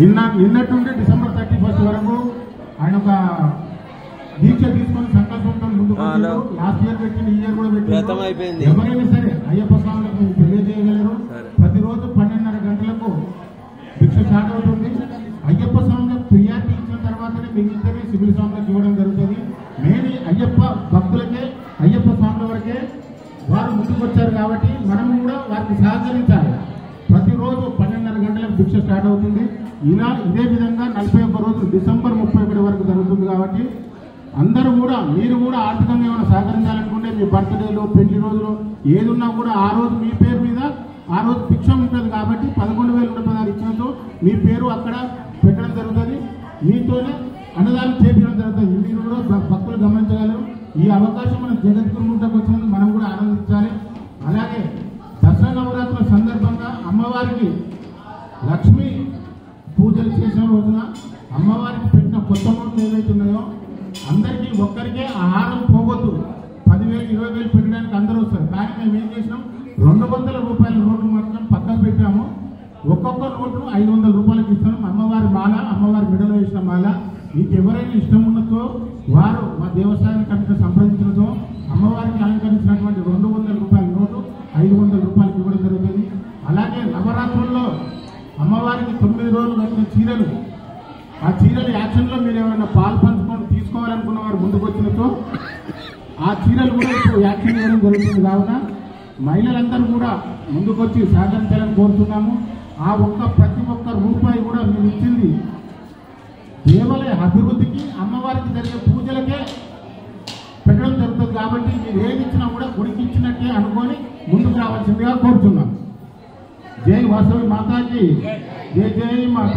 నిన్నటి నుండి డిసెంబర్ 31 వరకు ఆయన ఒక దీక్ష తీసుకొని సంకల్పంతో ముందుకు లాస్ట్ ఇయర్ పెట్టింది, ఈ ఇయర్ కూడా పెట్టింది. ఎవరైనా సరే అయ్యప్ప స్వాములకు తెలియజేయగలరు. ప్రతిరోజు 12:30 గంటలకు భిక్ష స్టార్ట్ అవుతుంది. అయ్యప్ప స్వాములకు ప్రియారిటీ ఇచ్చిన తర్వాతనే మిగిలితే సివిల్ స్వాములకు ఇవ్వడం జరుగుతుంది. మెయిన్ అయ్యప్ప భక్తులకే, అయ్యప్ప స్వాముల వరకే వారు ముందుకు వచ్చారు కాబట్టి మనం కూడా వారికి సహకరించాలి. ప్రతిరోజు 12:30 గంటలకు భిక్ష స్టార్ట్ అవుతుంది. ఇదే విధంగా 41 రోజులు డిసెంబర్ 31 వరకు జరుగుతుంది. కాబట్టి అందరూ కూడా మీరు కూడా ఆర్థికంగా ఏమైనా సహకరించాలనుకుంటే మీ బర్త్డేలు, పెళ్లి రోజులు ఏదున్నా కూడా ఆ రోజు మీ పేరు మీద ఆ రోజు భిక్ష ఉంటుంది కాబట్టి 11,116 ఇచ్చినతో మీ పేరు అక్కడ పెట్టడం జరుగుతుంది. మీతోనే అన్నదానం చేయించడం జరుగుతుంది. మీరు కూడా భక్తులు గమనించగలరు. ఈ అవకాశం మన జగద్గురుముఖకు వచ్చినందుకు మనం కూడా ఆనందించాలి. అలాగే దసరా నవరాత్రుల సందర్భంగా అమ్మవారికి లక్ష్మీ పూజలు చేసిన రోజున అమ్మవారికి పెట్టిన కొత్త నోట్లు ఏవైతే ఉన్నాయో అందరికీ ఒక్కరికే ఆహారం పోగొద్దు. 10,000, 20,000 పెట్టడానికి అందరూ వస్తారు. కానీ మేము ఏం చేసినాం, 200 రూపాయల నోట్లు మాత్రం పక్కకు పెట్టాము. ఒక్కొక్క నోట్లు 500 రూపాయలకి ఇస్తున్నాం. అమ్మవారి మాల, అమ్మవారి మెడలో వేసిన మాల మీకు ఎవరైనా ఇష్టం ఉన్నతో వారు మా దేవస్థానం కమిటీ సంప్రదించడంతో అమ్మవారికి అలంకరించినటువంటి 200 రూపాయల నోటు 500 రూపాయలకి ఇవ్వడం జరుగుతుంది. అలాగే నవరాత్రుల్లో అమ్మవారికి 9 రోజులు కట్టిన చీరలు, ఆ చీరల యాక్షన్లో మీరు ఏమైనా పాలు పంచుకొని తీసుకోవాలనుకున్న వారు ముందుకు వచ్చినతో ఆ చీరలు కూడా ఇప్పుడు యాక్షన్ ఇవ్వడం జరుగుతుంది. కావున మహిళలందరూ కూడా ముందుకొచ్చి సహకరించాలని కోరుతున్నాము. ఆ ప్రతి ఒక్క రూపాయి కూడా మీరు ఇచ్చింది దేవాలయ అభివృద్ధికి, అమ్మవారికి జరిగే పూజలకే పెట్టడం జరుగుతుంది. కాబట్టి మీరు ఏది ఇచ్చినా కూడా గుడికి ఇచ్చినట్టే అనుకొని ముందుకు రావాల్సిందిగా కోరుతున్నాం. జై వాసవి మాతాకి, జై జై మాత.